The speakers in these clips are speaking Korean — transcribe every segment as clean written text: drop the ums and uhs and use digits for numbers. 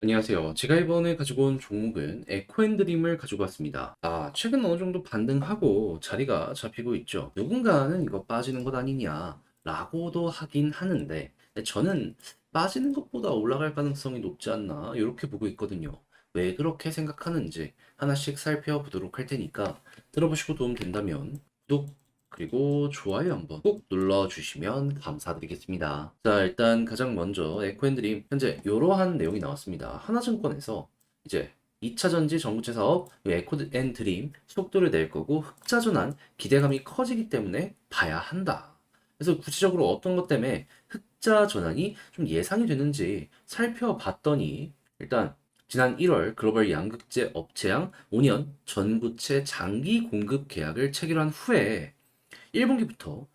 안녕하세요. 제가 이번에 가지고 온 종목은 에코앤드림을 가지고 왔습니다. 최근 어느 정도 반등하고 자리가 잡히고 있죠. 누군가는 이거 빠지는 것 아니냐 라고도 하긴 하는데 저는 빠지는 것보다 올라갈 가능성이 높지 않나 이렇게 보고 있거든요. 왜 그렇게 생각하는지 하나씩 살펴보도록 할 테니까 들어보시고 도움 된다면 구독 그리고 좋아요 한번 꼭 눌러주시면 감사드리겠습니다. 자, 일단 가장 먼저 에코앤드림 현재 이러한 내용이 나왔습니다. 하나증권에서 이제 2차 전지 전구체 사업 에코앤드림 속도를 낼 거고 흑자 전환 기대감이 커지기 때문에 봐야 한다. 그래서 구체적으로 어떤 것 때문에 흑자 전환이 좀 예상이 되는지 살펴봤더니 일단 지난 1월 글로벌 양극재 업체양 5년 전구체 장기 공급 계약을 체결한 후에 1분기부터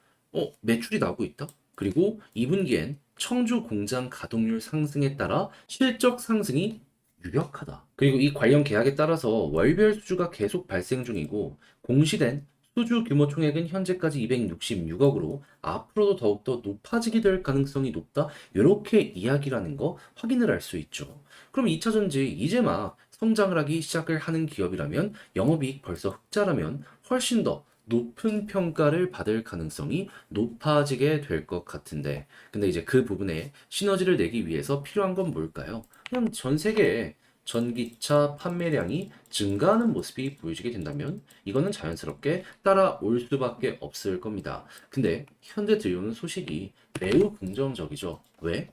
매출이 나오고 있다. 그리고 2분기엔 청주 공장 가동률 상승에 따라 실적 상승이 유력하다. 그리고 이 관련 계약에 따라서 월별 수주가 계속 발생 중이고 공시된 수주 규모 총액은 현재까지 266억으로 앞으로도 더욱더 높아지게 될 가능성이 높다. 이렇게 이야기라는 거 확인을 할 수 있죠. 그럼 2차 전지 이제 막 성장을 하기 시작을 하는 기업이라면 영업이익 벌써 흑자라면 훨씬 더 높은 평가를 받을 가능성이 높아지게 될 것 같은데, 근데 이제 그 부분에 시너지를 내기 위해서 필요한 건 뭘까요? 그냥 전 세계에 전기차 판매량이 증가하는 모습이 보여지게 된다면 이거는 자연스럽게 따라올 수밖에 없을 겁니다. 근데 현재 들려오는 소식이 매우 긍정적이죠. 왜?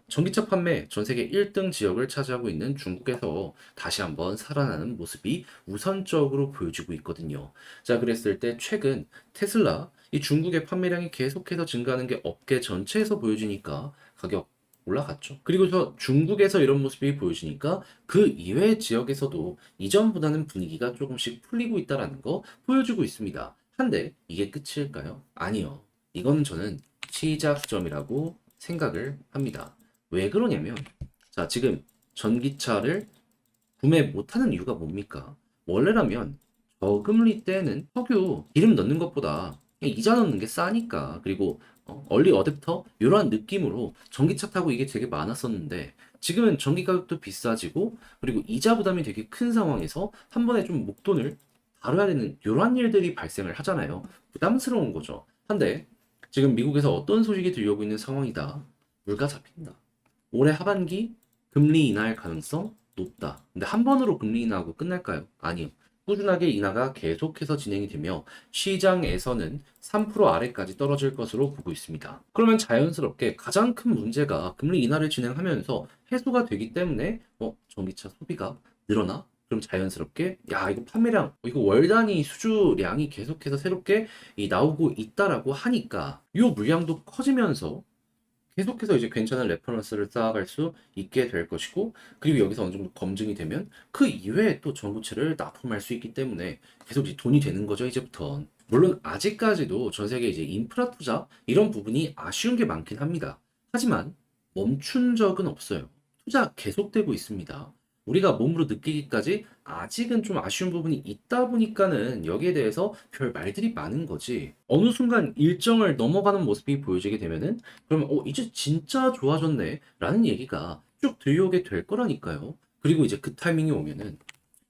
전기차 판매 전 세계 1등 지역을 차지하고 있는 중국에서 다시 한번 살아나는 모습이 우선적으로 보여지고 있거든요. 자, 그랬을 때 최근 테슬라, 이 중국의 판매량이 계속해서 증가하는 게 업계 전체에서 보여지니까 가격 올라갔죠. 그리고서 중국에서 이런 모습이 보여지니까 그 이외의 지역에서도 이전보다는 분위기가 조금씩 풀리고 있다는 거 보여주고 있습니다. 한데 이게 끝일까요? 아니요. 이건 저는 시작점이라고 생각을 합니다. 왜 그러냐면, 자, 지금 전기차를 구매 못하는 이유가 뭡니까? 원래라면 저금리 때는 석유 기름 넣는 것보다 그냥 이자 넣는 게 싸니까. 그리고 얼리 어댑터 이러한 느낌으로 전기차 타고 이게 되게 많았었는데 지금은 전기 가격도 비싸지고 그리고 이자 부담이 되게 큰 상황에서 한 번에 좀 목돈을 다뤄야 되는 이러한 일들이 발생을 하잖아요. 부담스러운 거죠. 한데 지금 미국에서 어떤 소식이 들려오고 있는 상황이다. 물가 잡힌다. 올해 하반기 금리 인하할 가능성 높다. 근데 한 번으로 금리 인하하고 끝날까요? 아니요. 꾸준하게 인하가 계속해서 진행이 되며 시장에서는 3% 아래까지 떨어질 것으로 보고 있습니다. 그러면 자연스럽게 가장 큰 문제가 금리 인하를 진행하면서 해소가 되기 때문에 전기차 소비가 늘어나? 그럼 자연스럽게 야 이거 판매량 이거 월 단위 수주량이 계속해서 새롭게 나오고 있다라고 하니까 이 물량도 커지면서 계속해서 이제 괜찮은 레퍼런스를 쌓아갈 수 있게 될 것이고, 그리고 여기서 어느 정도 검증이 되면 그 이외에 또 전구체를 납품할 수 있기 때문에 계속 이제 돈이 되는 거죠, 이제부터. 물론 아직까지도 전 세계 이제 인프라 투자 이런 부분이 아쉬운 게 많긴 합니다. 하지만 멈춘 적은 없어요. 투자 계속되고 있습니다. 우리가 몸으로 느끼기까지 아직은 좀 아쉬운 부분이 있다 보니까는 여기에 대해서 별 말들이 많은 거지. 어느 순간 일정을 넘어가는 모습이 보여지게 되면은 그러면 이제 진짜 좋아졌네 라는 얘기가 쭉 들려오게 될 거라니까요. 그리고 이제 그 타이밍이 오면은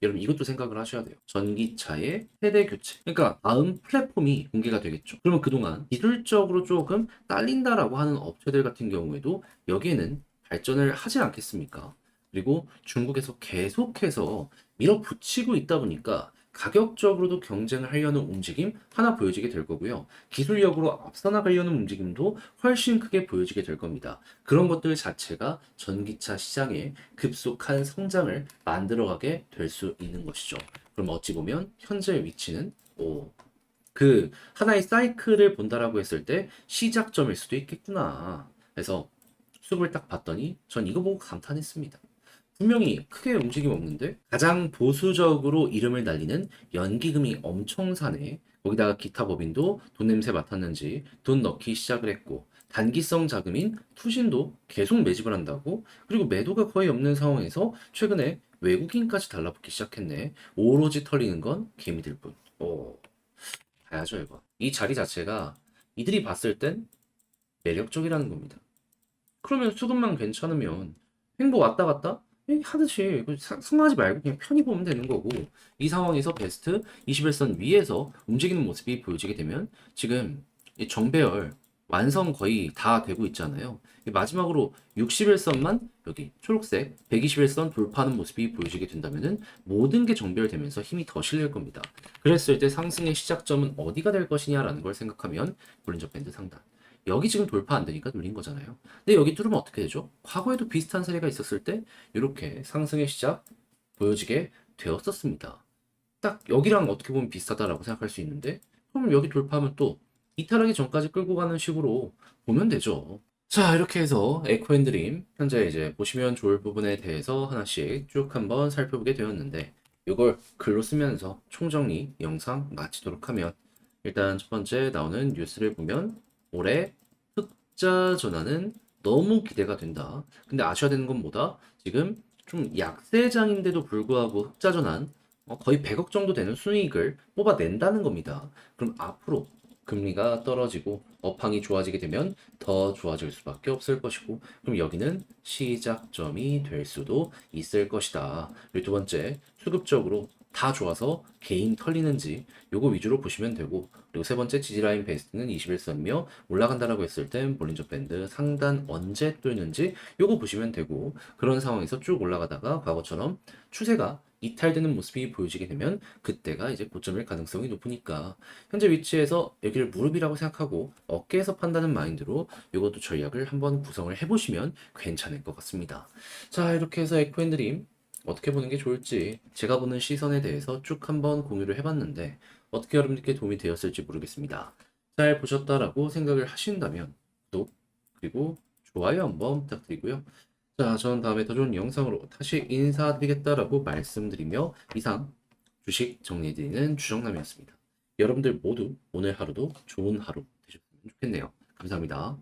여러분 이것도 생각을 하셔야 돼요. 전기차의 세대 교체. 그러니까 다음 플랫폼이 공개가 되겠죠. 그러면 그동안 기술적으로 조금 딸린다라고 하는 업체들 같은 경우에도 여기에는 발전을 하지 않겠습니까? 그리고 중국에서 계속해서 밀어붙이고 있다 보니까 가격적으로도 경쟁을 하려는 움직임 하나 보여지게 될 거고요. 기술력으로 앞서 나가려는 움직임도 훨씬 크게 보여지게 될 겁니다. 그런 것들 자체가 전기차 시장에 급속한 성장을 만들어가게 될 수 있는 것이죠. 그럼 어찌 보면 현재 위치는 그 하나의 사이클을 본다라고 했을 때 시작점일 수도 있겠구나. 그래서 숲을 딱 봤더니 전 이거 보고 감탄했습니다. 분명히 크게 움직임 없는데 가장 보수적으로 이름을 날리는 연기금이 엄청 사네. 거기다가 기타 법인도 돈 냄새 맡았는지 돈 넣기 시작을 했고 단기성 자금인 투신도 계속 매집을 한다고. 그리고 매도가 거의 없는 상황에서 최근에 외국인까지 달라붙기 시작했네. 오로지 털리는 건 개미들 뿐. 봐야죠 이거. 이 자리 자체가 이들이 봤을 땐 매력적이라는 겁니다. 그러면 수급만 괜찮으면 횡보 왔다 갔다? 하듯이 승하지 말고 그냥 편히 보면 되는 거고, 이 상황에서 베스트 21선 위에서 움직이는 모습이 보여지게 되면 지금 이 정배열 완성 거의 다 되고 있잖아요. 마지막으로 61선만 여기 초록색 121선 돌파하는 모습이 보여지게 된다면은 모든 게 정배열되면서 힘이 더 실릴 겁니다. 그랬을 때 상승의 시작점은 어디가 될 것이냐라는 걸 생각하면 볼린저 밴드 상단. 여기 지금 돌파 안 되니까 눌린 거잖아요. 근데 여기 뚫으면 어떻게 되죠? 과거에도 비슷한 사례가 있었을 때 이렇게 상승의 시작 보여지게 되었었습니다. 딱 여기랑 어떻게 보면 비슷하다라고 생각할 수 있는데, 그럼 여기 돌파하면 또 이탈하기 전까지 끌고 가는 식으로 보면 되죠. 자, 이렇게 해서 에코앤드림 현재 이제 보시면 좋을 부분에 대해서 하나씩 쭉 한번 살펴보게 되었는데, 이걸 글로 쓰면서 총정리 영상 마치도록 하면, 일단 첫 번째 나오는 뉴스를 보면 올해 흑자 전환은 너무 기대가 된다. 근데 아셔야 되는 건 뭐다? 지금 좀 약세장인데도 불구하고 흑자 전환 거의 100억 정도 되는 순이익을 뽑아낸다는 겁니다. 그럼 앞으로 금리가 떨어지고 업황이 좋아지게 되면 더 좋아질 수밖에 없을 것이고, 그럼 여기는 시작점이 될 수도 있을 것이다. 그리고 두 번째, 수급적으로 다 좋아서 개인 털리는지 요거 위주로 보시면 되고, 그리고 세 번째 지지라인 베이스는 21선이며 올라간다라고 했을 땐 볼린저 밴드 상단 언제 뚫는지 요거 보시면 되고, 그런 상황에서 쭉 올라가다가 과거처럼 추세가 이탈되는 모습이 보여지게 되면 그때가 이제 고점일 가능성이 높으니까, 현재 위치에서 여기를 무릎이라고 생각하고 어깨에서 판다는 마인드로 이것도 전략을 한번 구성을 해보시면 괜찮을 것 같습니다. 자, 이렇게 해서 에코앤드림 어떻게 보는 게 좋을지 제가 보는 시선에 대해서 쭉 한번 공유를 해봤는데, 어떻게 여러분들께 도움이 되었을지 모르겠습니다. 잘 보셨다라고 생각을 하신다면 구독 그리고 좋아요 한번 부탁드리고요. 자, 저는 다음에 더 좋은 영상으로 다시 인사드리겠다라고 말씀드리며 이상 주식 정리해드리는 주정남이었습니다. 여러분들 모두 오늘 하루도 좋은 하루 되셨으면 좋겠네요. 감사합니다.